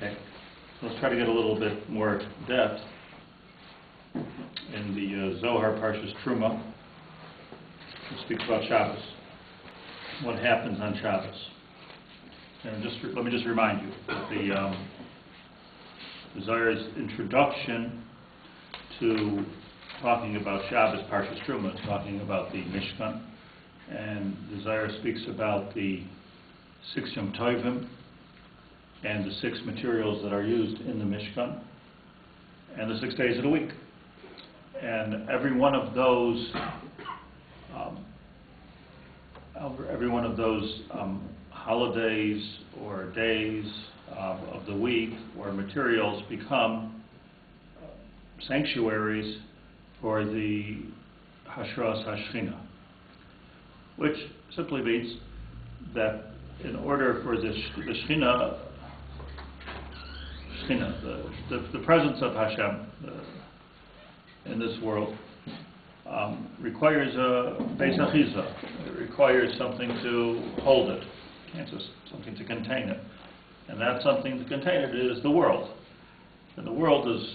Okay, let's try to get a little bit more depth in the Zohar Parshas Truma. It speaks about Shabbos. What happens on Shabbos? And let me just remind you that the Zohar's introduction to talking about Shabbos Parshas Truma is talking about the Mishkan, and the Zohar speaks about the 6 Yom Tovim and the 6 materials that are used in the Mishkan, and the 6 days of the week. And every one of those holidays or days of the week or materials become sanctuaries for the Hashras Shechina, which simply means that in order for the Shechina, the presence of Hashem in this world requires a beis achiza. It requires something to hold it, something to contain it. And that something to contain it is the world. And the world is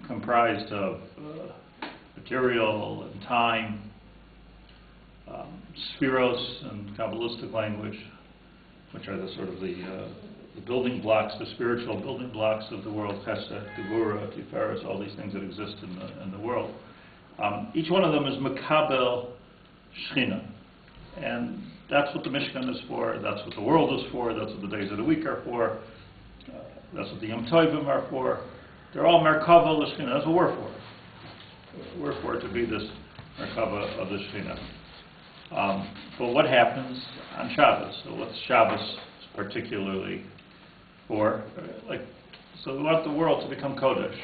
comprised of material and time, spheros and Kabbalistic language, which are the sort of the building blocks, the spiritual building blocks of the world, Chesed, Gevura, Tiferes, all these things that exist in the world. Each one of them is Makabel Shechina. And that's what the Mishkan is for, that's what the world is for, that's what the days of the week are for, that's what the Yom Tovim are for. They're all Merkava Shechina, that's what we're for. We're for it to be this Merkava of the Shechina. But what happens on Shabbos? So what's Shabbos particularly for? So we want the world to become Kodesh.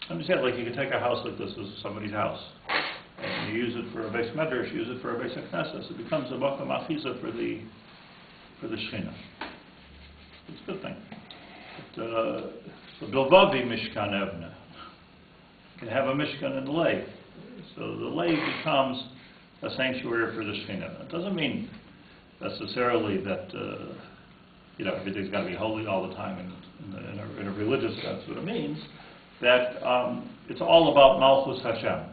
Understand, you can take a house like this as somebody's house, and you use it for a beis medrash, use it for a beis knesses. It becomes a makom achiza for the Shechina. It's a good thing. So bilvavi mishkan evne. You can have a mishkan in the lei. So the lei becomes a sanctuary for the Shechina. It doesn't mean necessarily that everything's got to be holy all the time in a religious sense. What it means that it's all about Malchus Hashem.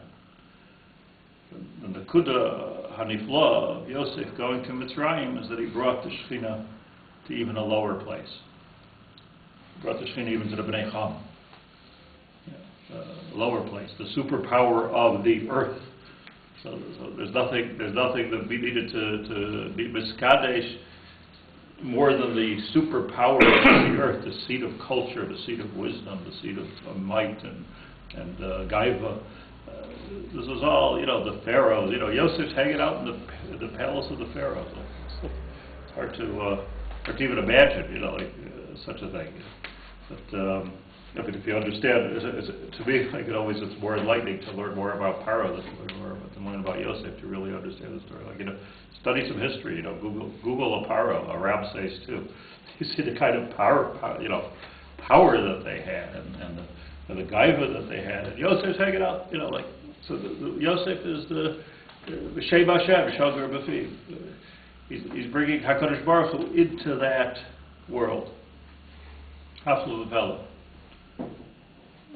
And the Kuda Hanifla of Yosef going to Mitzrayim is that he brought the Shechina to even a lower place. He brought the Shechina even to the Bnei Cham, lower place, the superpower of the earth. So there's nothing that we needed to be miskadesh more than the superpower of the earth, the seat of culture, the seat of wisdom, the seat of might and gaiva. This was all, the pharaohs. Yosef's hanging out in the palace of the pharaohs. It's hard to even imagine, such a thing. But if you understand, to me, it's more enlightening to learn more about Paro than to learn about Yosef, to really understand the story. Study some history. Google a Paro, a Ramses too. You see the kind of power that they had, and the gaiva that they had. And Yosef's hanging out, so Yosef is the B'Shem Hashem, Shagar B'Fiv. He's bringing HaKadosh Baruch Hu into that world. Haflu V'Vela.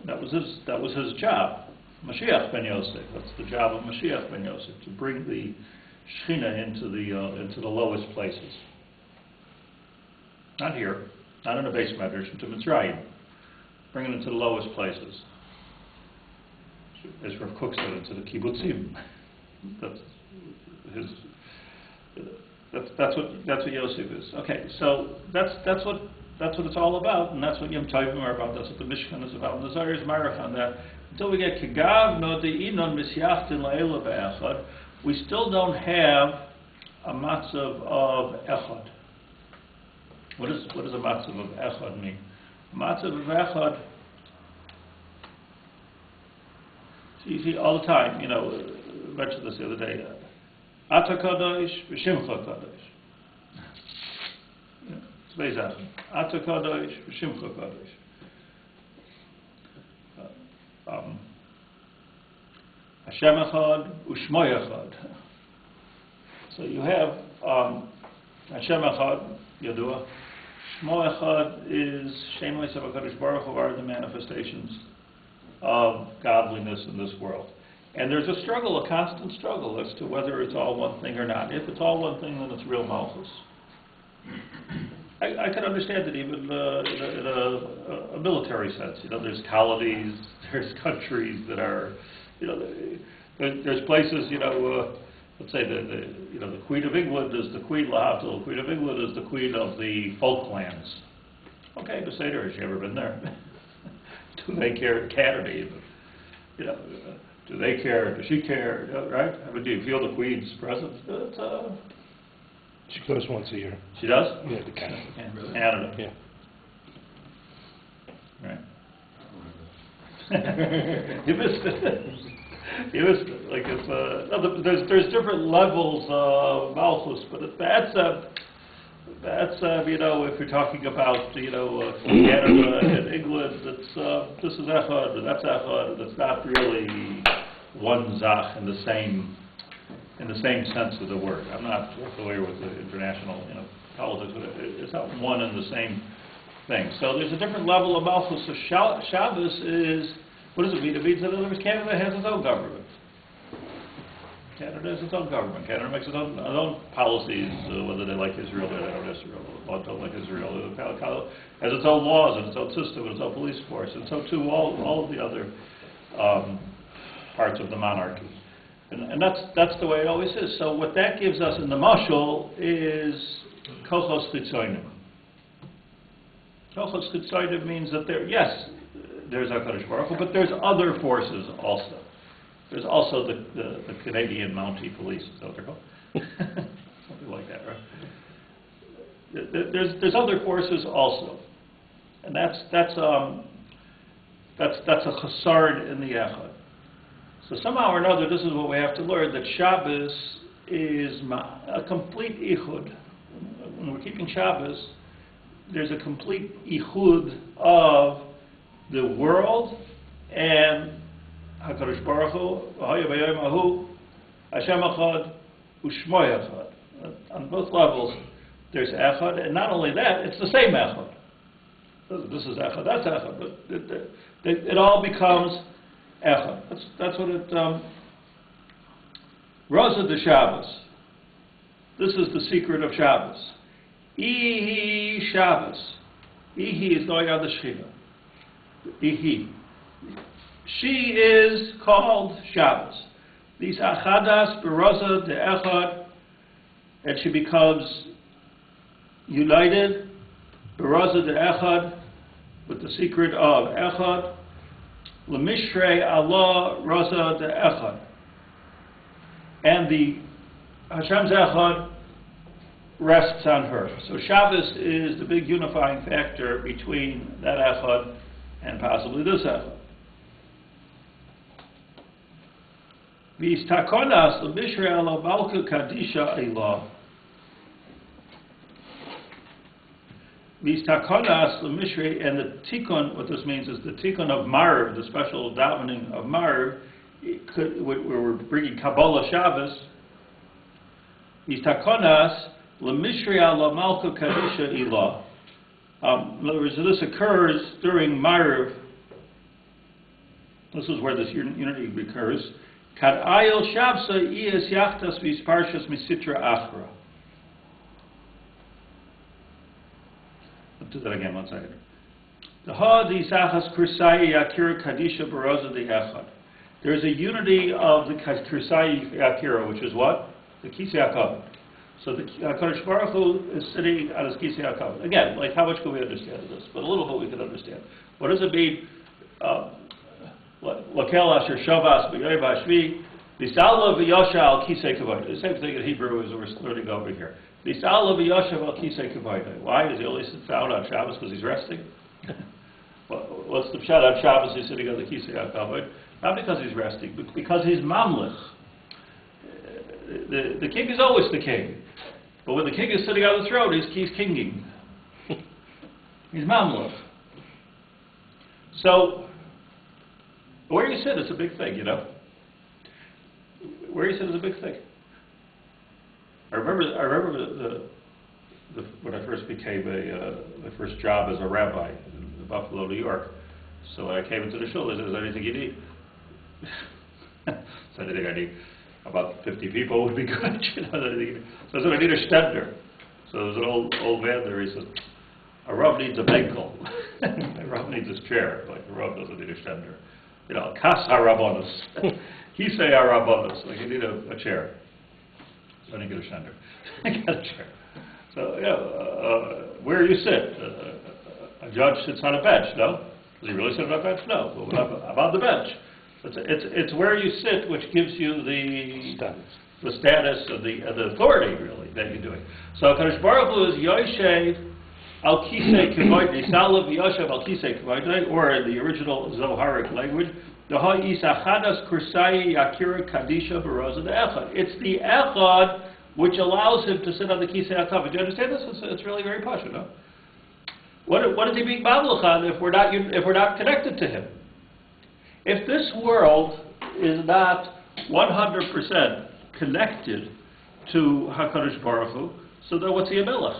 That was his job. Mashiach ben Yosef. That's the job of Mashiach ben Yosef, to bring the Shechina into the lowest places. Not here, not in a beis medrash, into Mitzrayim. Bring it into the lowest places. As Rav Kook said, into the kibbutzim. That's what Yosef is. Okay, so that's what it's all about, and that's what Yom Tovim are about. That's what the Mishkan is about. And the Zohar is marach on that. Until we get Kegav no de'inon misyachtin la'ela be'echad, we still don't have a matzav of Echad. What does a matzav of Echad mean? A matzav of Echad, you see all the time, I mentioned this the other day, Ata Kodesh, B'Shimcha Kodesh. It's very exactly. Ata Kodesh, B'Shimcha Kodesh. Hashem Echad, U'Shmo Echad. So you have Hashem Echad, Yadua, Shmo Echad is Shem Kodesh Baruch Hu are the manifestations of godliness in this world. And there's a struggle, a constant struggle as to whether it's all one thing or not. If it's all one thing, then it's real Malchus. I can understand it even in a military sense. There's colonies, there's countries that are, there's places, let's say the Queen of England is the Queen Lahavdil. The Queen of England is the Queen of the Falklands. Okay, to say to her, has she ever been there? Do they care? Canada even. Do they care? Does she care? Right? I mean, do you feel the Queen's presence? She goes once a year. She does? Yeah, to Canada. Yeah. Really? Canada. Yeah. Right. You missed it. You missed it. Like it's no, there's different levels of Malchus, but that's if you're talking about Canada and England, it's this is Echad and that's Echad, and it's not really one Zach in the same sense of the word. I'm not familiar with the international politics, but it's not one and the same thing. So there's a different level of Malchus. So Shabbos is, what does it mean? It means that in other words, Canada has its own government. Canada has its own government. Canada makes its own policies, whether they like Israel or they don't like Israel. It has its own laws and its own system and its own police force, and so too all of the other parts of the monarchy. And that's the way it always is. So what that gives us in the mashal is koach chitzonim. Koach chitzonim means that there's HaKadosh Baruch Hu, but there's other forces also. There's also the Canadian Mountie Police, is that what they're called? Something like that, right? There's other forces also, and that's a chasard in the Echad. So somehow or another, this is what we have to learn, that Shabbos is a complete Yahud. When we're keeping Shabbos, there's a complete Yahud of the world and HaKadosh Baruch Hu, V'haya b'yom hahu, Hashem Echad, U'shmo Echad. On both levels, there's Echad, and not only that, it's the same Echad. This is Echad, that's Echad, but it all becomes Echad. That's what it. Rosa de Shabbos. This is the secret of Shabbos. Ihi Shabbos. Ihi is going on the Shechina. Ihi. She is called Shabbos. These achadas berosa de Echad, and she becomes united berosa de Echad with the secret of Echad. L'mishrei Allah rosa de Echad, and the Hashem's Echad rests on her. So Shabbos is the big unifying factor between that Echad and possibly this Echad. V'yistakonas l'mishrei Allah balka kadisha ilah. V'yistakonas l'mishrei, and the tikkun, what this means is the tikkun of Marv, the special davening of Marv, where we're bringing Kabbalah Shabbos. V'yistakonas l'mishrei Allah malka kadisha ilah. In other words, this occurs during Marv. This is where this unity occurs. Kad ayel shabsa iyes yachtas v'isparshas sitra achar. Let's do that again, 1 second. There is a unity of the Kirsai Yakira, which is what? The Kisei HaKavod. So the Kodesh Baruch Hu is sitting on his Kisei HaKavod. Again, like how much can we understand this? But a little bit we can understand. What does it mean? Lakel asher shavas b'yoy v'ashvi v'sala v'yosha al kisei kavod. The same thing in Hebrew as we're learning over here. V'sala v'yosha al kisei kavod. Why? Does he only sit down on Shabbos because he's resting? What's the pshat on Shabbos? He's sitting on the kisei kavod. Not because he's resting, but because he's mamlich. The king is always the king. But when the king is sitting on the throne, he's kinging. He's mamlich. So, where you sit is a big thing, Where you sit is a big thing. I remember became my first job as a rabbi in Buffalo, New York. So when I came into the shul, I said, "Is there anything you need?" So anything I need. About 50 people would be good. You know, so I said, "I need a stender." So there was an old man there. He said, "A Rav needs a benkel. A Rav needs his chair. Like a Rav doesn't need a stender. You know, kas harabonos. He say harabonos. Like you need a chair. So I didn't get a stender. I got a chair. So where you sit? A judge sits on a bench. No. Does he really sit on a bench? No. Well, I'm on the bench. It's where you sit which gives you the status of the authority, really, that you're doing. So Kodesh Baruch Hu is Yoshev al Kisei Kavod, Yisalav Yoshev al Kisei Kavod, or in the original Zoharic language, the Ha'isachadas Kursai Yakira Kadisha Baroza the Echad. It's the Echad which allows him to sit on the Kisei HaKavod. Do you understand this? It's really very posh, no? What is he being Babylon if we're not connected to him? If this world is not 100% connected to HaKadosh Baruch Hu, so then what's he a melech?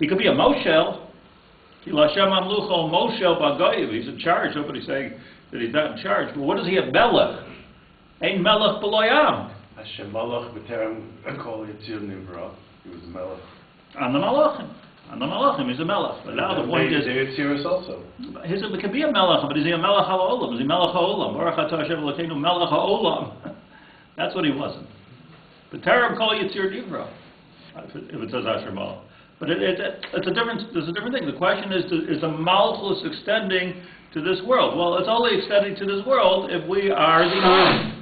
He could be a moshel. He's in charge. Nobody's saying that he's not in charge. But what is he a melech? Ein melech b'loyam. Hashem malach b'terem kol yitzir nivra. He was a melech. On the malachim. On the malachim, he's a melech. But now the point is, Yitzir also. It could be a melech, but is he a melech ha'olam? Is he melech ha'olam? Baruch atah Hashem Elokeinu melech ha'olam. That's what he wasn't. But terem kol yitzir nivra. If it says Asher malach. But it's a different. There's a different thing. The question is the malchus extending to this world? Well, it's only extending to this world if we are the Am.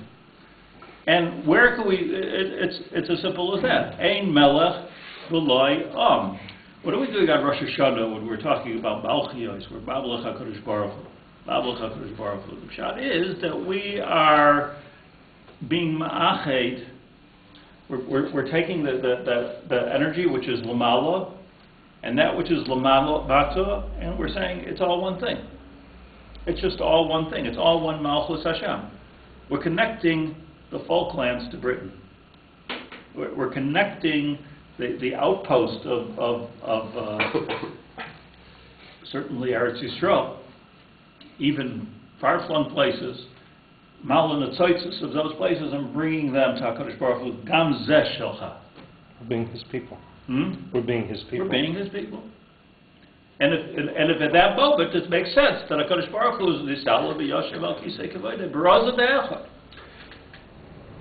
And where can we? It's as simple as that. Ein melech v'loy am. What do we do on Rosh Hashanah when we're talking about Malchios? We're Babelach HaKadosh Baruch Hu. Babelach HaKadosh Baruch Hu. The pshat is that we are being ma'ached. We're taking the energy which is lamala and that which is lamala bata, and we're saying it's all one thing. It's just all one thing. It's all one Malchus Hashem. We're connecting the Falklands to Britain. We're connecting the outpost of certainly Eretz Yisrael, even far-flung places, Malin Atzoitzes of those places, and bringing them to HaKadosh Baruch Hu, Gam Zeh Shelcha. We're being his people. We're being his people. We're being his people. And if at that moment it makes sense that HaKadosh Baruch Hu is the Yisrael b'Yoshev al Kisei Kavod, Baroza de'Echad.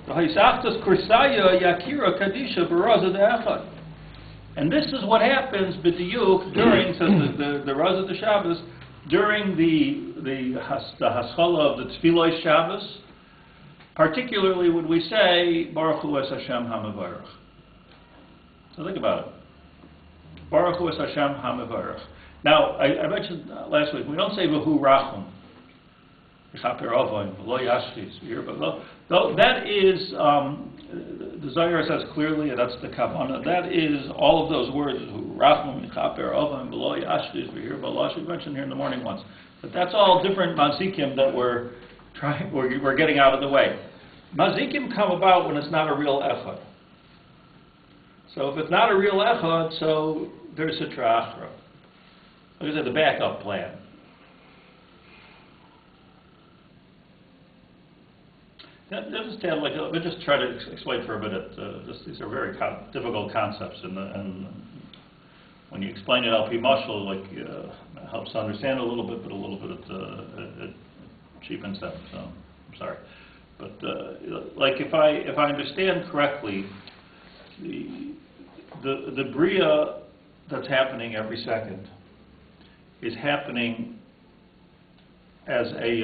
Ha'isachtas Kursaya Yakira Kadisha Baroza de'Echad. And this is what happens b'diyuk during, says the Raza de Shabbos, during the haskalah of the Tefillah Shabbos, particularly when we say Baruch Hu es Hashem HaMevarach. So think about it. Baruch Hu es Hashem HaMevarach. Now, I mentioned last week, we don't say V'hu Rachum. That is, the Zohar says clearly, and that's the Kavanah, that is all of those words, Rachum, Mechaper, Ovan, V'lo Yashtis, V'hir Balash, we mentioned here in the morning once. But that's all different Mazikim that we're getting out of the way. Mazikim come about when it's not a real Echad. So if it's not a real Echad, so there's sitra, achar. Like I said, the backup plan. Let me just try to explain for a minute. These are very difficult concepts, and when you explain it al pi mashal, it helps to understand a little bit, but a little bit it cheapens them. So I'm sorry, but if I understand correctly, the Briah that's happening every second is happening as a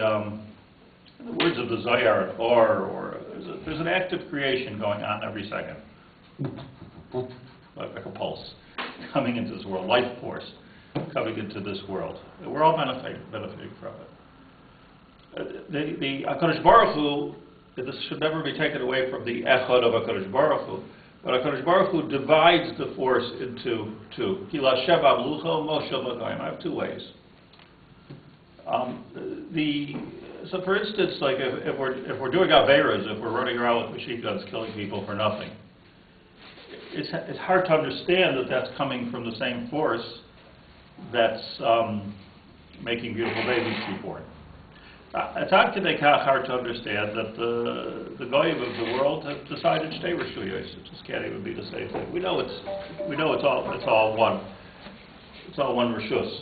in the words of the Zohar, or there's an active creation going on every second, like a pulse coming into this world, life force coming into this world. We're all benefiting from it. The HaKadosh Baruch Hu, this should never be taken away from the Echad of HaKadosh Baruch Hu, but HaKadosh Baruch Hu divides the force into two. I have two ways. So, for instance, like if we're doing averas, if we're running around with machine guns killing people for nothing, it's hard to understand that that's coming from the same force that's making beautiful babies be born. It's hard to understand that the goyim of the world have decided stay rishuyos. It just can't even be the same thing. We know it's all one. It's all one rishus.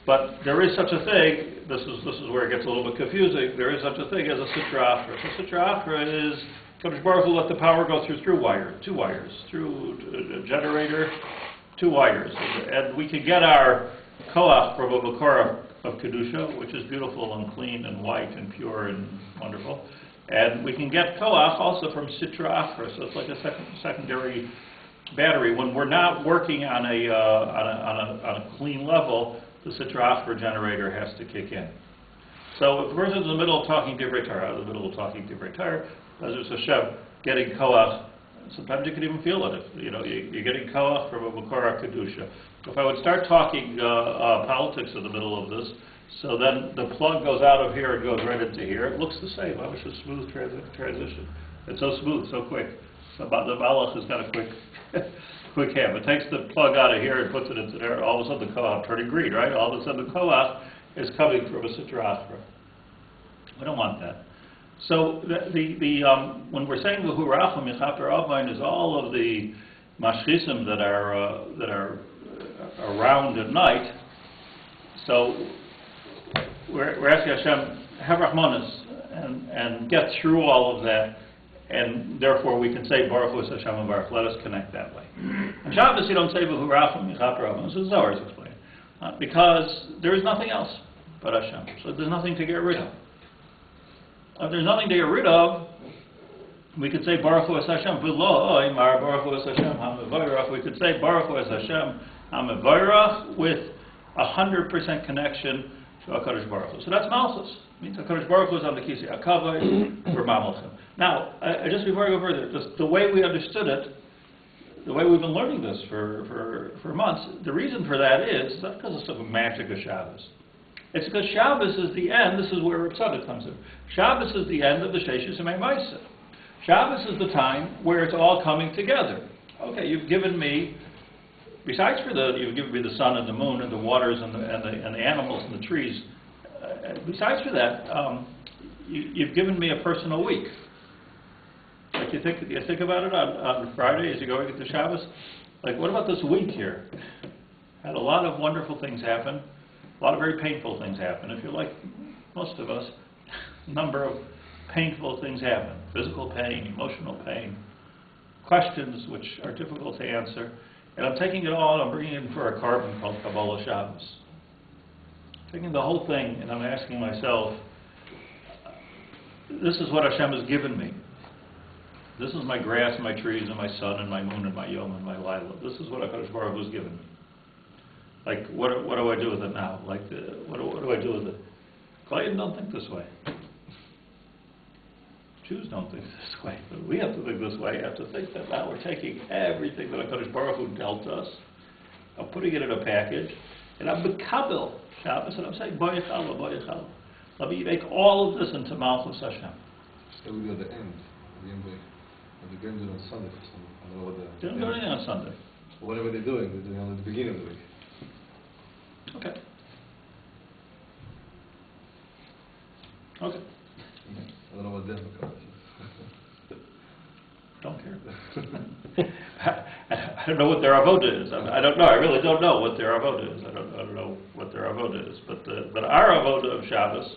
But there is such a thing. This is where it gets a little bit confusing. There is such a thing as a sitra achar. So sitra achar is Kodesh Baruch Hu let the power go through two wires, through a generator, 2 wires, and we can get our koach from a makor of kedusha, which is beautiful and clean and white and pure and wonderful, and we can get koach also from sitra achar. So it's like a secondary battery. When we're not working on a clean level, the sitra achar generator has to kick in. So if a person's in the middle of talking divrei Torah, as Hashem, getting koach, sometimes you can even feel it. You're getting koach from a makor kedusha. If I would start talking politics in the middle of this, so then the plug goes out of here and goes right into here, it looks the same. I wish a smooth transition. It's so smooth, so quick. So the Malach has got a quick hand. It takes the plug out of here and puts it into there. All of a sudden the koach turning green, right? All of a sudden the koach is coming from a sitra achar. We don't want that. So when we're saying the hurachim yichaper avon is all of the mashchisim that are around at night. So we're asking Hashem have rachmanis and get through all of that, and therefore we can say Baruch Hu Hashem and Baruch. Let us connect that way. On Shabbos you don't say hurachim yichaper avon. This is Zohar's explained because there is nothing else but Hashem. So there's nothing to get rid of. If there's nothing to get rid of, we could say Baruch Hu Es Hashem v'lo oimar Baruch Hu Es Hashem HaMevayrach. We could say Baruch Hu Es Hashem HaMevayrach with 100% connection to HaKadosh Baruch Hu. So that's Malchus. It means HaKadosh Baruch Hu is on the Kisei HaKavod for Mamlechim. Now, just before I go further, just the way we understood it, the way we've been learning this for months, the reason for that is not because of some magic of Shabbos. It's because Shabbos is the end. This is where Reb Tzadok comes in. Shabbos is the end of the Sheishis Yemei Ma'aseh. Shabbos is the time where it's all coming together. Okay, you've given me, besides you've given me the sun and the moon and the waters and the animals and the trees. Besides for that, you've given me a personal week. Like you think about it on Friday as you're going into Shabbos. Like, what about this week here? Had a lot of wonderful things happen. A lot of very painful things happen. If you're like most of us, a number of painful things happen. Physical pain, emotional pain, questions which are difficult to answer. And I'm taking it all and I'm bringing it in for a carbon called Kabbalah Shabbos. Taking the whole thing and I'm asking myself, this is what Hashem has given me. This is my grass and my trees and my sun and my moon and my yom and my lila. This is what HaKadosh Baruch Hu has given me. Like, what do I do with it now? Like, what do I do with it? Goyim don't think this way. Jews don't think this way. But we have to think this way. We have to think that now we're taking everything that HaKadosh Baruch Hu dealt us, I'm putting it in a package, and I'm mekabel Shabbos, and I'm saying, Bo Yechala, Bo Yechala. Let me make all of this into Malchus Hashem. So we at the end of the week. What they're doing on Sunday. I don't know what they're doing anything on Sunday. Whatever they're doing on the beginning of the week. Okay. I don't know what they're because. Don't care. I don't know what their avoda is. I don't know. I really don't know what their avoda is. I don't know what their avoda is. But our avoda of Shabbos,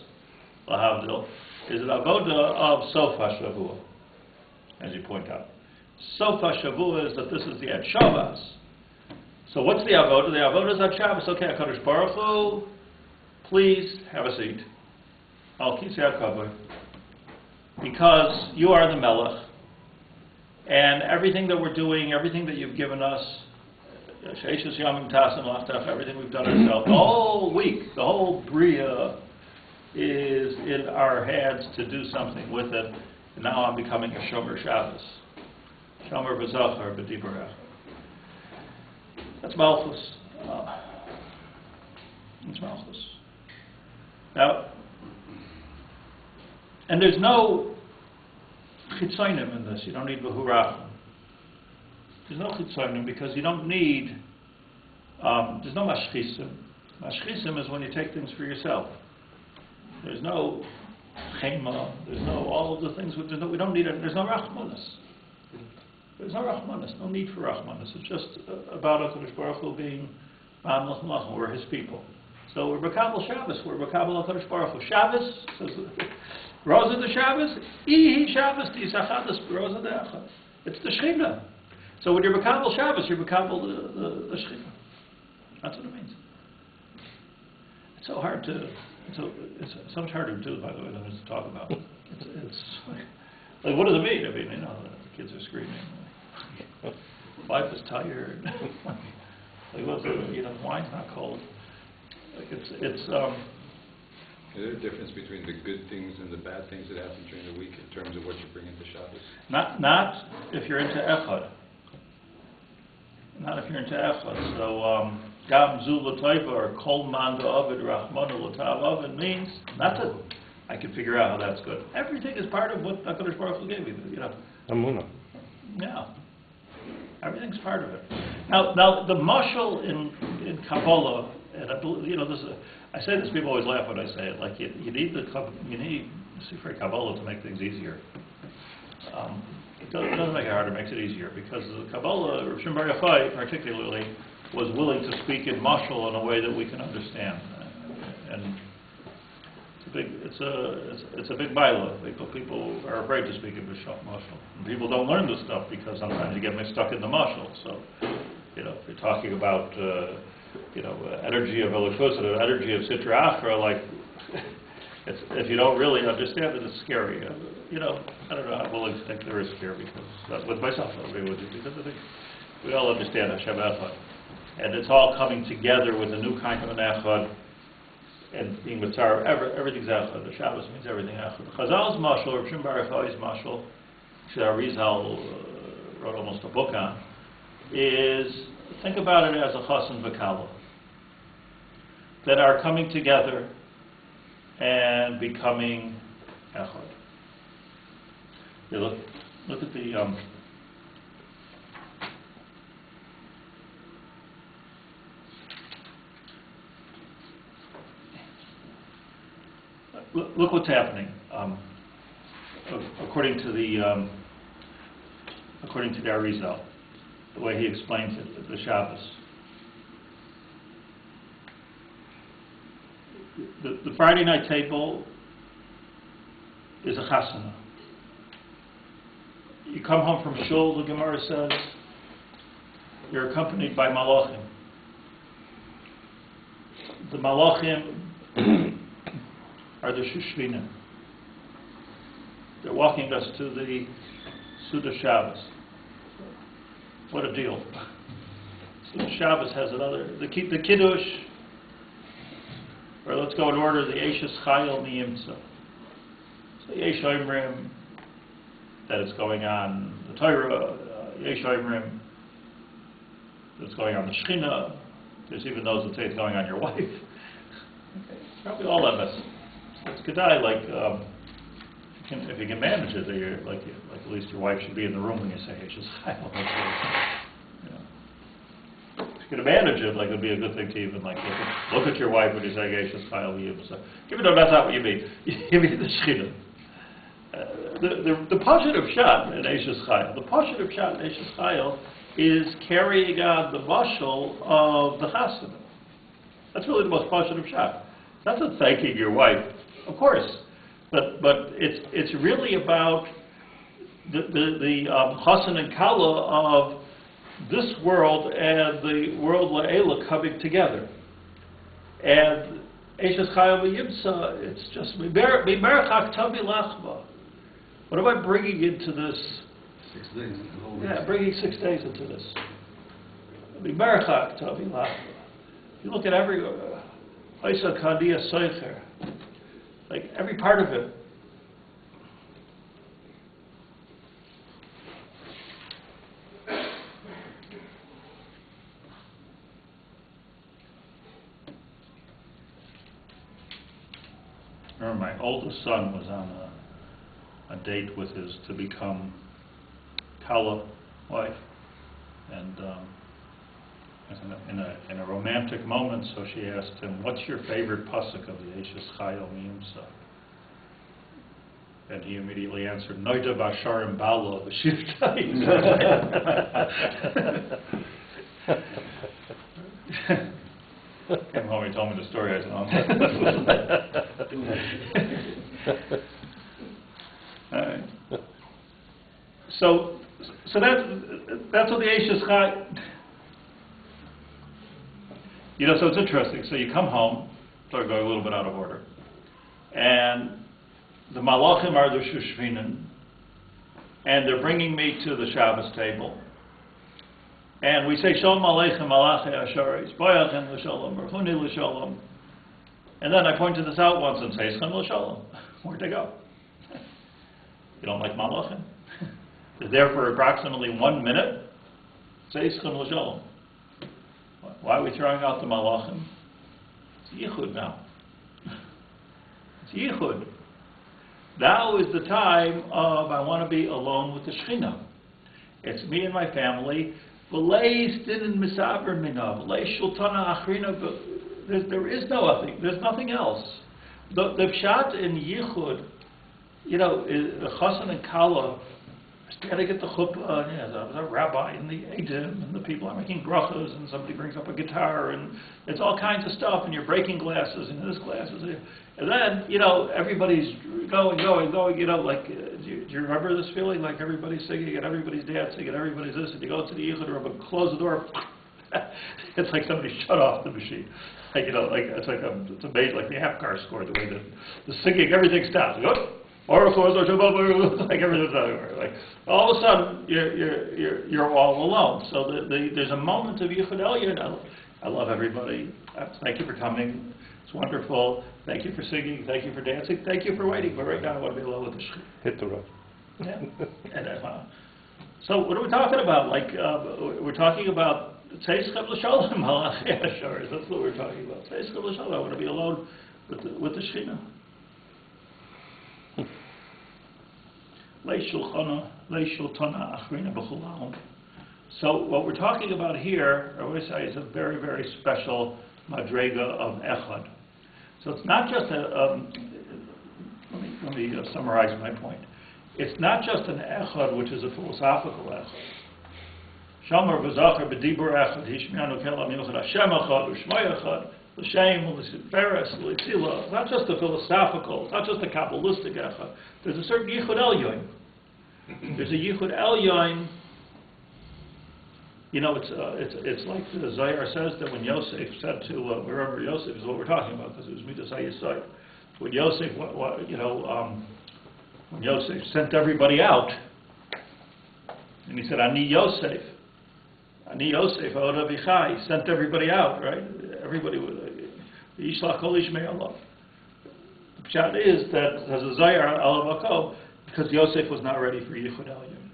lahavdil, is an avoda of Sof HaShavua, as you point out. Sof HaShavua is that this is the end. Shabbos. So what's the avoda? The avoda is on Shabbos. Okay, HaKadosh Baruch Hu, please have a seat. Al Kisei HaKavod. Because you are the Melech. And everything that we're doing, everything that you've given us, Sheishis Yamim Tasim Lachtaf, everything we've done ourselves, the whole week, the whole Briah is in our hands to do something with it. And now I'm becoming a Shomer Shabbos. Shomer B'Zachar B'Dibarach. That's Malchus. It's Malchus. Now, and there's no chitzonim in this. You don't need v'hurachim. There's no chitzonim because you don't need, there's no mashchisim. Mashchisim is when you take things for yourself. There's no chema, there's no, all of the things, we don't need it, there's no rachmanis. There's no rachmanis, no need for rachmanis. It's just about HaKadosh Baruch Hu being Ma'amlech Malachim, we're His people. So we're B'kabel Shabbos, we're B'kabel HaKadosh Baruch Hu. Shabbos, says Rosa the Shabbos, Ihi Shabbos, Tisachadas, Rosa the Echad. It's the Shechina. So when you're B'kabel Shabbos, you're B'kabel the Shechina. That's what it means. It's so hard to, it's so much harder to do, by the way, than it is to talk about. It's like, what does it mean? I mean, the kids are screaming. Wife is tired. Like, what's the, wine's not cold. Like, is there a difference between the good things and the bad things that happen during the week in terms of what you bring into Shabbos? Not if you're into Echad. Not if you're into Echad. So, Gam Zu L'Toiva or Kol Man Da'avid Rachmanu L'Tav Avid means not that I can figure out how that's good. Everything is part of what HaKadosh Baruch Hu gave you. Amunah. Yeah. Everything's part of it. Now the mashal in Kabbalah, and I believe, I say this, people always laugh when I say it. Like you need Sifrei Kabbalah to make things easier. It doesn't make it harder; it makes it easier because the Kabbalah, Rav Shimon Bar Yochai particularly, was willing to speak in mashal in a way that we can understand, and it's a big baila. People are afraid to speak in mashal. People don't learn this stuff because sometimes you get stuck in the mashal. So, if you're talking about energy of electricity, energy of sitra, achar, like if you don't really understand it, it's scary. I don't know how willing to think there is fear because with myself, I agree with you because I think we all understand Hashem Echad, and it's all coming together with a new kind of an Echad. And being Matzav, everything's Echad. The Shabbos means everything Echad. Chazal's mashal, Rav Shimon Bar Yochai's mashal, Rizal wrote almost a book on, is think about it as a chassan v'kala that are coming together and becoming Echad. Look at the look what's happening. According to the Arizal, the way he explains it, the Shabbos. The Friday night table is a chasana. You come home from shul, the Gemara says, you're accompanied by malachim. The malachim are the Shechina. They're walking us to the Suda Shabbos. What a deal. Suda Shabbos has another, the Kiddush, or let's go in order, the Eishes Chayil Miyimtza. So Yesh Oimrim, that it's going on the Torah, Yesh Oimrim, that's going on the Shechina. There's even those that say it's going on your wife. Okay. Probably all of us. It's Kedai, like, if you can manage it, like at least your wife should be in the room when you say, hey, she's if you can manage it, like, it would be a good thing to even, like, look at your wife when you say, hey, she's even though that's not what you mean. You mean the Shechina. The positive shot in Eishes Chayil, the positive shot in Eishes Chayil is carrying on the mashal of the chasana. That's really the most positive shot. That's not thanking your wife, of course, but it's really about the chassan and kala of this world and the world la'ela coming together. And Eishes Chayil v'yimsa, it's just mimerachak tavi lachma. What am I bringing into this? 6 days. Yeah, bringing 6 days into this. Mimerachak tavi lachma. You look at every Isa Kandiya Seicher, like every part of it. I remember my oldest son was on a date with his to become Kala wife, And in a romantic moment, so she asked him, "What's your favorite pasuk of the Eishes Chayil Miyumsa?" And he immediately answered, "Noida Basharim Bala V'Shivta." Came home, he told me the story. I said, "Oh." All right. So that's what the Eishes Chayil. You know, so it's interesting. So you come home, start going a little bit out of order, and the malachim are the Shechina, and they're bringing me to the Shabbos table, and we say Shalom Aleichem Malachei Asharis, Boyachem L'Shalom, Rechuni L'Shalom, and then I pointed this out once and say Eschem L'Shalom. Where'd they go? You don't like malachim? They're there for approximately 1 minute. Say Eschem L'Shalom. Why are we throwing out the malachim? It's Yahud now. It's Yahud. Now is the time of I want to be alone with the Shechina. It's me and my family. There is no other. There's nothing else. The pshat in Yahud, you know, the chassan and kala standing at the chuppah, there's a rabbi and the edim, and the people are making brachos, and somebody brings up a guitar, and it's all kinds of stuff, and you're breaking glasses, and this glass is here. And then, you know, everybody's going, you know, like, do you remember this feeling? Like everybody's singing, and everybody's dancing, and everybody's this, and you go to the Yechud room and close the door, it's like somebody shut off the machine. Like, you know, like, it's amazing, like the achar score, the way that the singing, everything stops. You go, like everything's over. Like all of a sudden you're all alone. So there's a moment of Yichud Elyon. I love everybody. Thank you for coming. It's wonderful. Thank you for singing. Thank you for dancing. Thank you for waiting. But right now I want to be alone with the Shechina. Hit the road. Yeah. And so what are we talking about? Like we're talking about Teischem L'Shalom Malachei Asharis. That's what we're talking about. Teischem L'Shalom. I want to be alone with the Shechina. So what we're talking about here, I would say, is a very, very special madrega of Echad. So it's not just let me summarize my point. It's not just an Echad, which is a philosophical Echad. Shamar v'zachar b'dibur Echad, hishmianu kelam yochad Hashem Echad, u'shmai Echad, l'shem, l'siferes, l'tzila. It's not just a philosophical, it's not just a Kabbalistic Echad. There's a certain Yichud Elyon. There's a Yichud Elyon. You know, it's like the Zohar says that when Yosef said to, remember Yosef is what we're talking about, because it was Neshama Yesayrah. When Yosef, when Yosef sent everybody out, and he said, Ani Yosef, Od Avichai, he sent everybody out, right? Everybody was, Yishlach Kol Ishmei Allah. The pshat is that, as a Zohar, Al Yaakov, because Yosef was not ready for Yichud Elyon.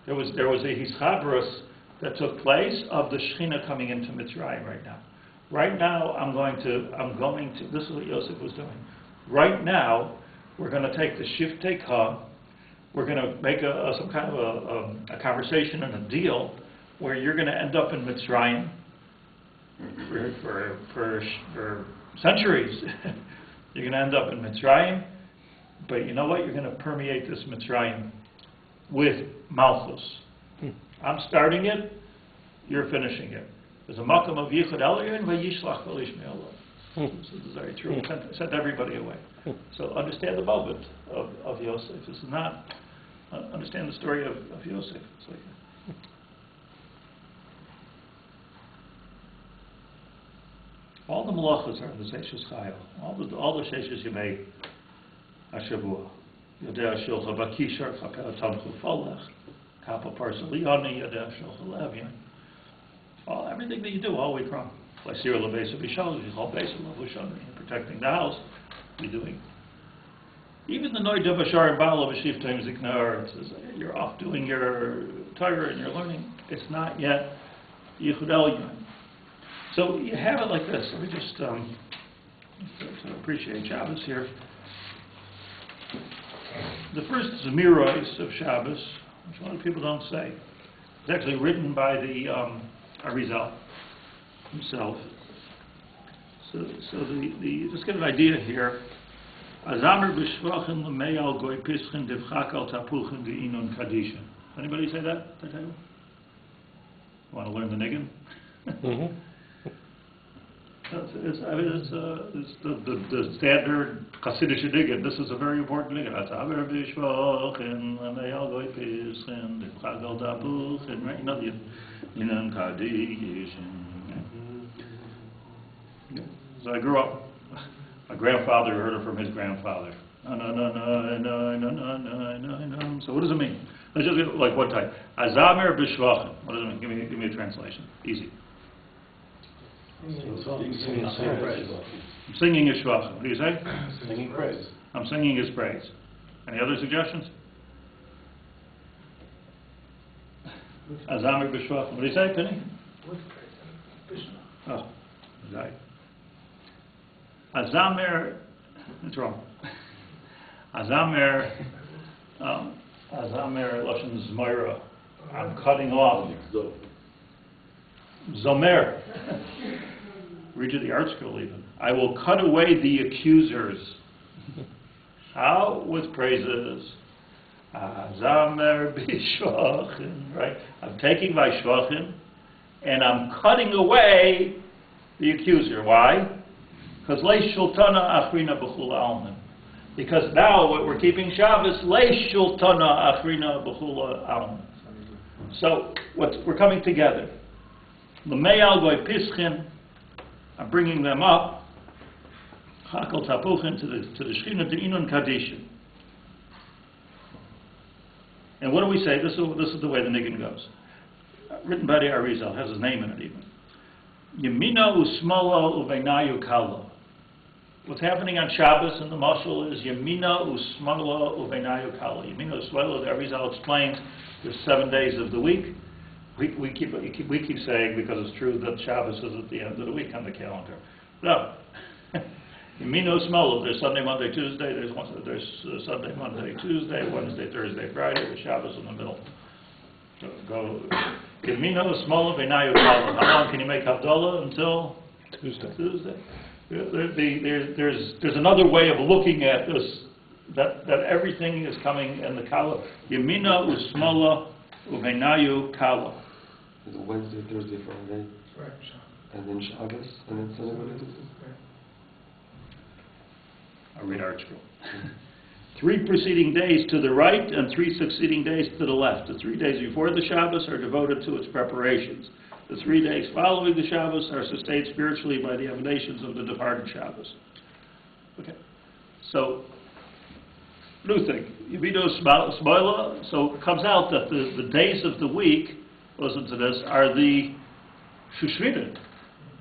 There was a hischabros that took place of the Shechina coming into Mitzrayim right now. Right now, I'm going to, this is what Yosef was doing. Right now, we're going to take the Shiftei Ka, we're going to make some kind of a conversation and a deal where you're going to end up in Mitzrayim for centuries. You're going to end up in Mitzrayim, but you know what? You're going to permeate this Mitzrayim with Malchus. I'm starting it, you're finishing it. There's a makam of Yichud Elyon v'yishlach kol ishmei Allah. This is very true. Sent everybody away. So understand the moment of Yosef. This is not, understand the story of Yosef. It's like, all the malachas are in the Seishes Chayil. All the Seishes you made, Ashavua. Yodea Shilcha Bakishar Chapel Tamchu Folech. Kappa Parsaliani Yodea Shilcha Levian. Everything that you do all week long. Like Sira Lebesa Bishal, protecting the house, you're doing. Even the Noy Devashar and Bala Bashif Time Ziknar, it says you're off doing your Torah and you're learning. It's not yet Yichud Elyon. So you have it like this. Let me just to appreciate Shabbos here. The first Zemiros of Shabbos, which a lot of people don't say, It's actually written by the Arizal himself. So just get an idea here. Azamer b'shvachim l'meyal goy pischin divchak al tapuchin ge'inun kadishin. Anybody say that? Want to learn the niggin? Mm-hmm. It's the standard Hasidic niggin. This is a very important niggin. Azamer b'shvachim l'meyal goy pischin divchak al tapuchin. Right? You know the ge'inun kadishin. So I grew up. My grandfather heard it from his grandfather. No. So what does it mean? Let's just get like one type. Azamer b'shvachim. What does it mean? Give me a translation. Easy. I'm singing his shvachim. What do you say? Singing praise. I'm singing his praise. Any other suggestions? Azamer b'shvachim. What do you say, Penny? With praise. Oh, right. Azamer, that's wrong. Azamer Lashon Zmaira. I'm cutting off. Zomer. Read you the art school even. I will cut away the accusers. How? With praises. Azamer b'shvachim. Right? I'm taking my shvachim and I'm cutting away the accuser. Why? Because now we're keeping Shabbos. So we're coming together. I'm bringing them up. To the Shechina Kadishin. And what do we say? This is the way the niggin goes. Written by the Arizal, has his name in it even. Yemina usmala uveinayu kala. What's happening on Shabbos in the mashal is Yemina usmala uveinayu kala. Yemina usmala, the Arizal explains, there's 7 days of the week. We keep saying, because it's true, that Shabbos is at the end of the week on the calendar. No. Yemina usmala, there's Sunday, Monday, Tuesday, there's Sunday, Monday, Tuesday, Wednesday, Thursday, Friday, there's Shabbos in the middle. Go. Yemina usmala uveinayu kala. How long can you make Havdalah? Until? Tuesday. There's another way of looking at this, that everything is coming in the kala. Yemina usmala uveinayu kala. Is it Wednesday, Thursday, Friday? Right. And then Shabbos, and then Sunday, Monday, Tuesday? I'll read art scroll. 3 preceding days to the right and 3 succeeding days to the left. The 3 days before the Shabbos are devoted to its preparations. The 3 days following the Shabbos are sustained spiritually by the emanations of the departed Shabbos. Okay. So, new thing. Yemina usmala. So it comes out that the days of the week, listen to this, are the Shechina.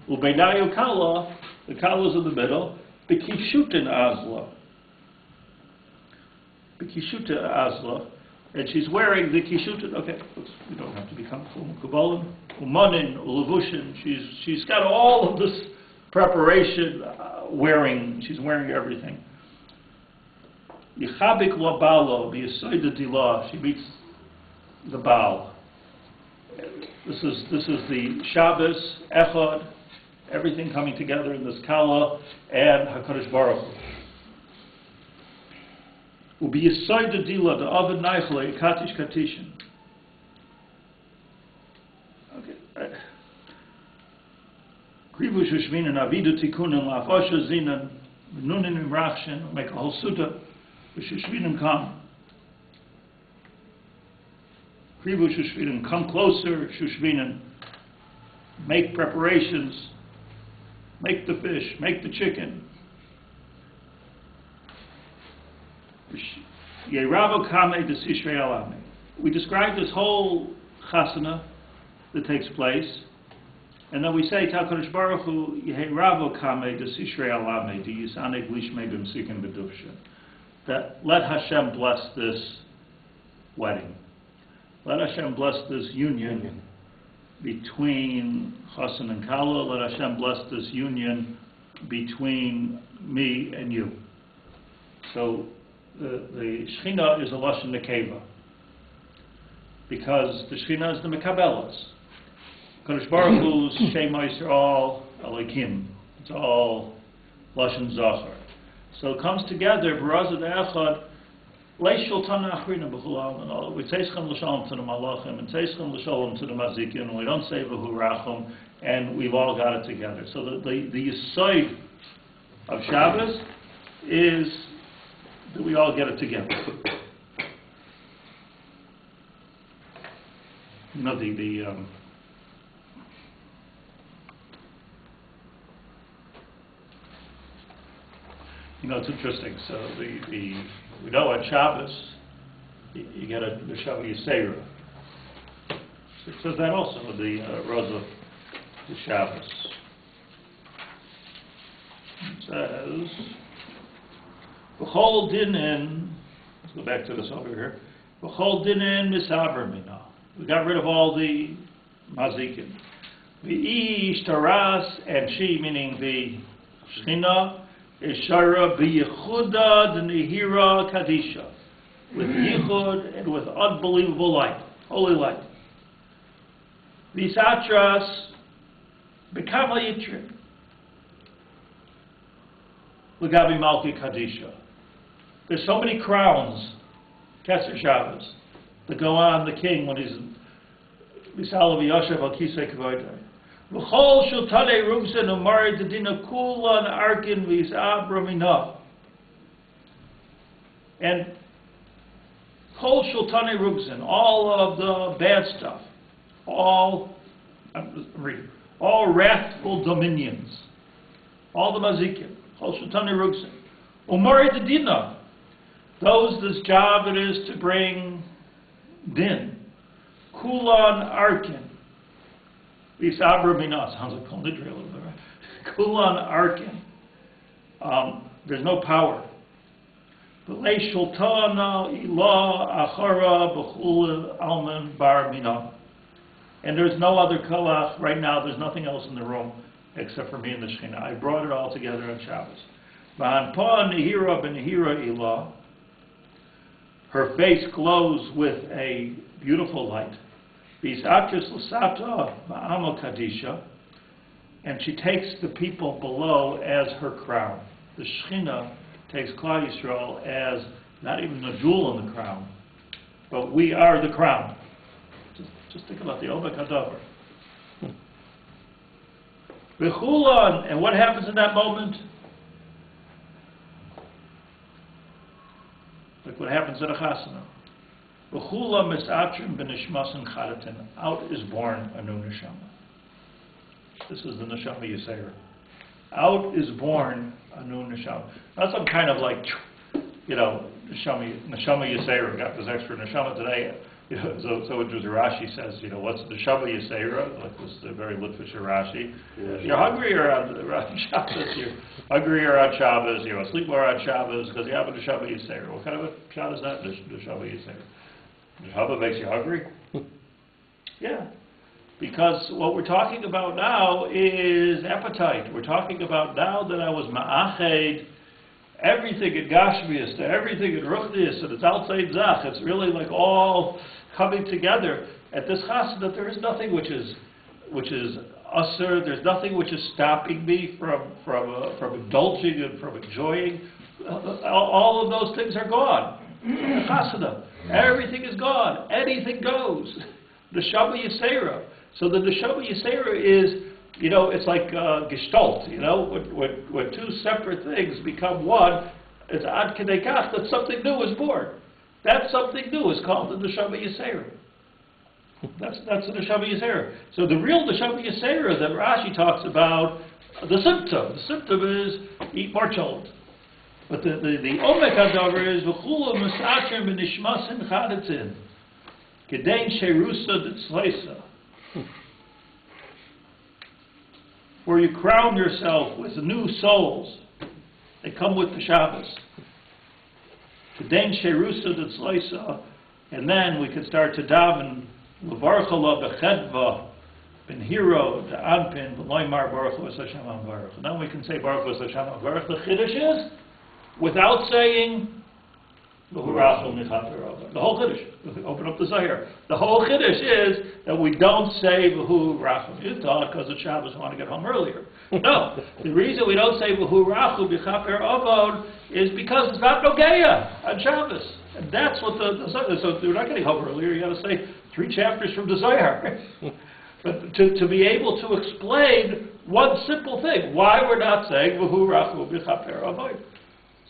Ubeinayu kala, the kala is in the middle. B'kishutin azla. B'kishutin azla. And she's wearing the kishutin. Okay, we don't have to become Kabbalah. Umanin, ulevushin. She's got all of this preparation wearing. She's wearing everything. Yichabik labalo b'yasoida dilah. She meets the Baal. This is the Shabbos, Echad, everything coming together in this Kala and HaKadosh Baruch Hu. Ubiyasoida dilah the Avad Neichle Katish Katishin. Okay. Krivu Shushminan Avidu Tikunan Lafosha Zinan Nunin Imrachshin make a whole sutta. Shushminan come. Krivu Shushminan come closer. Shushminan make preparations. Make the fish. Make the chicken. Yeravo Kame de Yisrael. We describe this whole chasana that takes place, and then we say HaKadosh Baruch Hu Yeravo Kame de Yisrael de Yisanek Lishme B'Msikin B'Dufsha. That let Hashem bless this wedding. Let Hashem bless this union between Chassan and Kala. Let Hashem bless this union between me and you. So the Shechina is a lashon nekeva. because the Shechina is the Mekabelas. Kodesh Baruch Hu's Shema Yisrael Elokim. It's all Lashon Zachar. So it comes together, Barazah the Echad, Leish Shultan Achrina B'chulam, we Tzeischem L'Shalom to the Malachim, and Tzeischem L'Shalom to the Mazikin, and we don't say V'hu Rachum, and we've all got it together. So the Yesod of Shabbos is that we all get it together. You know, you know, it's interesting. So we know on Shabbos you get a Neshama Yesayrah. So it says that also in the Rosa the Shabbos. It says, B'chol dinin, let's go back to this over here. B'chol dinin misaber mina. We got rid of all the mazikin. V'ish taras, and she, meaning the Shechina, is shara b'yechuda d'nehira kadisha, with yichud and with unbelievable light, holy light. V'satras b'kama yitrin. L'gabi malki kadisha. There's so many crowns, Kesser Shabbos, that go on the king when he's Misalav Yoshev al Kisei Kavodah. V'chol shultanei rugzen umari dedina kulan arkin v'isab ramina. And kol shultanei rugzen, all of the bad stuff, all wrathful dominions, all the mazikim, kol shultanei rugzen. Umari dedina. Those, this job it is to bring din. Kulan arkin. Isabra mina. Sounds like Konidri a little bit, right? Kulan arkin. There's no power. B'lei shultana ilah achara b'chul alman bar mina. And there's no other koach. Right now, there's nothing else in the room except for me and the Shechina. I brought it all together on Shabbos. V'hanpa nehira b'nehira ilah. Her face glows with a beautiful light. And she takes the people below as her crown. The Shechina takes Klal Yisrael as not even a jewel in the crown, but we are the crown. Just think about the Omek Hadavar. V'chulan, and what happens in that moment? Like what happens at a chasana. B'chula misatrim b'nishmasin chadatin. Out is born a new neshama. This is the Neshama Yesayrah. Out is born a new neshama. Not some kind of like, you know, Neshama Yesayrah. Got this extra neshama today. You know, so what Rashi says, you know, what's Neshama Yesayrah? Like this the very Litvish Rashi. You're hungrier on Shabbos. You're hungrier on Shabbos. You're asleep more on Shabbos because you have a Neshama Yesayrah. What kind of a shot is that? Neshama Yesayrah. Neshama makes you hungry? Yeah. Because what we're talking about now is appetite. We're talking about now that I was ma'ached, everything in Gashmias to everything in Ruchnias, and it's outside Zach. It's really like all coming together at this chassid that there is nothing which is usher. There's nothing which is stopping me from indulging and from enjoying. All of those things are gone. Chassid, everything is gone. Anything goes. The Neshama Yesayrah. So the Neshama Yesayrah is, you know, it's like gestalt, you know, when two separate things become one, it's ad kedei kach that something new is born. That something new is called the Neshama Yesayrah. That's the Neshama Yesayrah. So the real Neshama Yesayrah that Rashi talks about, the symptom is eat more children. But the Omek Hadavar is v'chula misatrim b'nishmasin chadatzin kedein sherusa d'tzleisa, where you crown yourself with new souls. They come with the Shabbos. Kedein sherusa d'tzleisa, and then we can start to daven l'varchala b'chedva ben hero d'anpin v'loymar baruch hu es Hashem baruch. Then we can say baruch hu es Hashem baruch. The chiddush is, without saying The whole Kiddush. Open up the Zohar. The whole Kiddush is that we don't say V'hu Rachum Yitzhak because it's Shabbos and want to get home earlier. No. The reason we don't say V'hu Rachum B'chaper Avod is because it's not Nogeya on Shabbos. And that's what the Zohar. So if you're not getting home earlier, you got to say 3 chapters from the Zohar. But to be able to explain one simple thing, why we're not saying V'hu Rachum B'chaper Avod.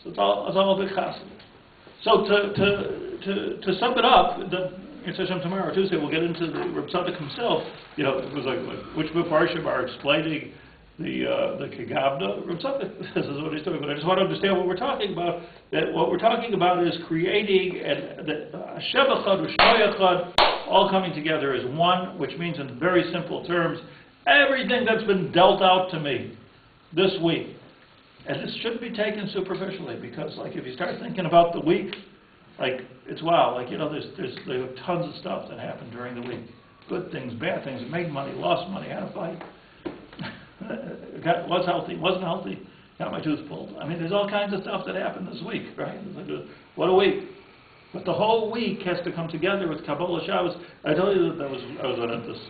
So it's all a big chassid. So to sum it up, tomorrow Tuesday we'll get into the Reb Tzaddik himself. You know, it was like which Mefarshim are explaining the Kegavna. Reb Tzaddik, this is what he's doing. But I just want to understand what we're talking about. That what we're talking about is creating Hashem Echad, Echad, all coming together as one, which means in very simple terms, everything that's been dealt out to me this week. And this shouldn't be taken superficially, because like if you start thinking about the week, like it's wow, like you know, there are tons of stuff that happened during the week. Good things, bad things, made money, lost money, had a fight, was healthy, wasn't healthy, got my tooth pulled. I mean, there's all kinds of stuff that happened this week, right? What a week. But the whole week has to come together with Kabbalah Shabbos. I tell you that I was at this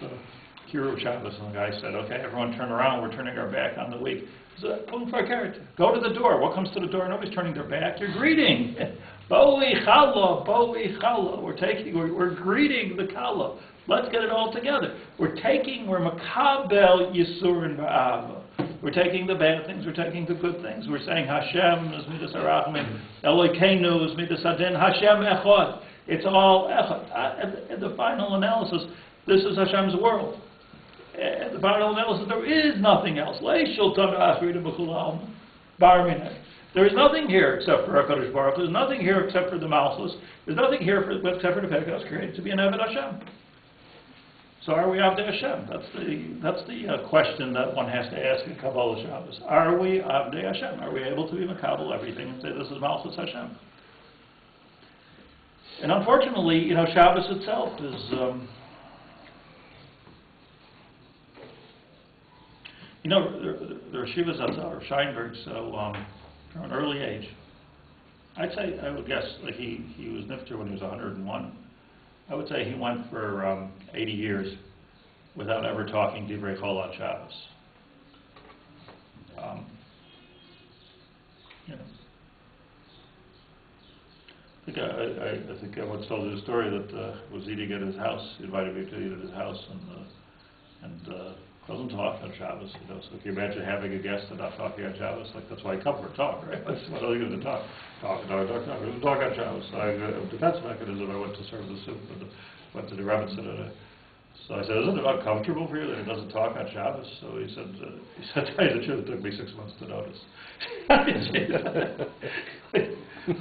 Kiruv Shabbos, and the guy said, okay, everyone turn around, we're turning our back on the week. So, go to the door. What comes to the door? Nobody's turning their back. You're greeting. Boi challah, boi challah. We're greeting the kala. Let's get it all together. We're makabel yisurin ba'ava. We're taking the bad things. We're taking the good things. We're saying Hashem is midas harachmin, Elokeinu is midas hadin, Hashem echad. It's all echad. In the final analysis, this is Hashem's world. The final analysis, there is nothing else. There is nothing here except for HaKadosh Baruch Hu. There's nothing here except for the Malchus. There's nothing here except for the Pentecost created to be an Eved Hashem. So are we Avdei Hashem? That's the question that one has to ask in Kabbalah Shabbos. Are we Avdei Hashem? Are we able to be Makabel everything and say this is Malchus Hashem? And unfortunately, you know, Shabbos itself is... You know, the Reshivas are Scheinberg, so from an early age, I would guess, like he was Nifter when he was 101. I would say he went for 80 years without ever talking Divrei Chol on Shabbos. You know, I think I once told you the story that was eating at his house. He invited me to eat at his house, and doesn't talk on Shabbos, you know. So if you imagine having a guest and not talking on Shabbos, like that's why I come for talk, right? That's what are you going to talk? Talk on Shabbos. So a defense mechanism. I went to serve the soup and went to the Rebbitzin. So I said, isn't it uncomfortable for you that he doesn't talk on Shabbos? So he said, tell you the truth, it took me 6 months to notice. Like,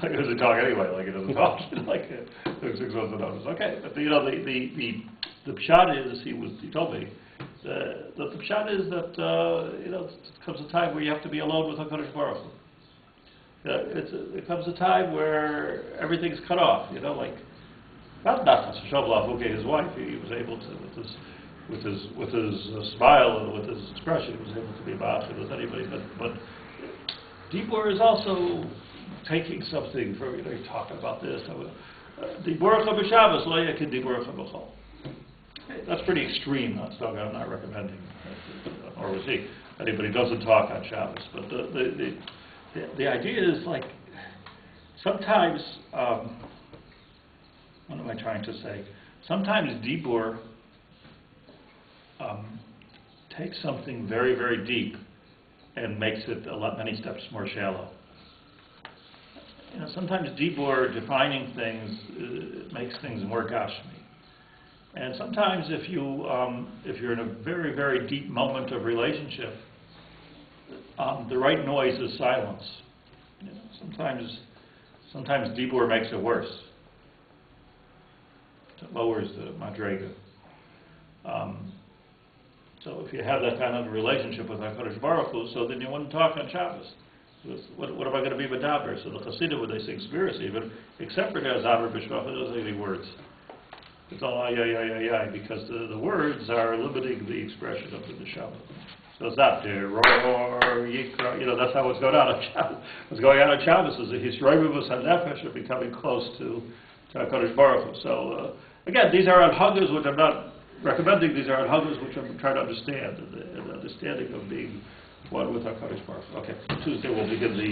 he doesn't talk anyway, like he doesn't talk. Like, it took 6 months to notice. Okay, but you know, the pshat is, he told me, the pshat is that, you know, it comes a time where you have to be alone with HaKadosh Baruch Hu. It comes a time where everything's cut off, you know, like, not Shavlav, his wife, he was able to, with his smile and with his expression, he was able to be ba'achid with anybody, but Dibur is also taking something from, you know, you're talking about this, Diburcha b'Shabbos, lo yakin diburcha b'chol. That's pretty extreme. I'm not recommending, or was he? Anybody doesn't talk on Shabbos. But the idea is like sometimes. What am I trying to say? Sometimes Dibur takes something very, very deep and makes it many steps more shallow. You know, sometimes Dibur defining things makes things more gashmi. And sometimes if you're in a very, very deep moment of relationship, the right noise is silence. You know, sometimes Dibur makes it worse. It lowers the madrega. So if you have that kind of relationship with HaKadosh Baruch Hu, so then you wouldn't talk on Shabbos. What am I going to be medaber? So the Chassidim, when they sing Sbiris even, except for Azaber B'Shvach, it doesn't have any words. It's all ay, because the words are limiting the expression of the Neshama. So it's not there, or Yikra, that's how it's going on Shabbos. What's going on Shabbos is the Hisroivus HaNefesh are becoming close to HaKadosh Baruch Hu. So, again, these are Anhagas which I'm not recommending, these are Anhagas which I'm trying to understand, and understanding of being one with HaKadosh Baruch Hu. Okay, Tuesday we'll begin the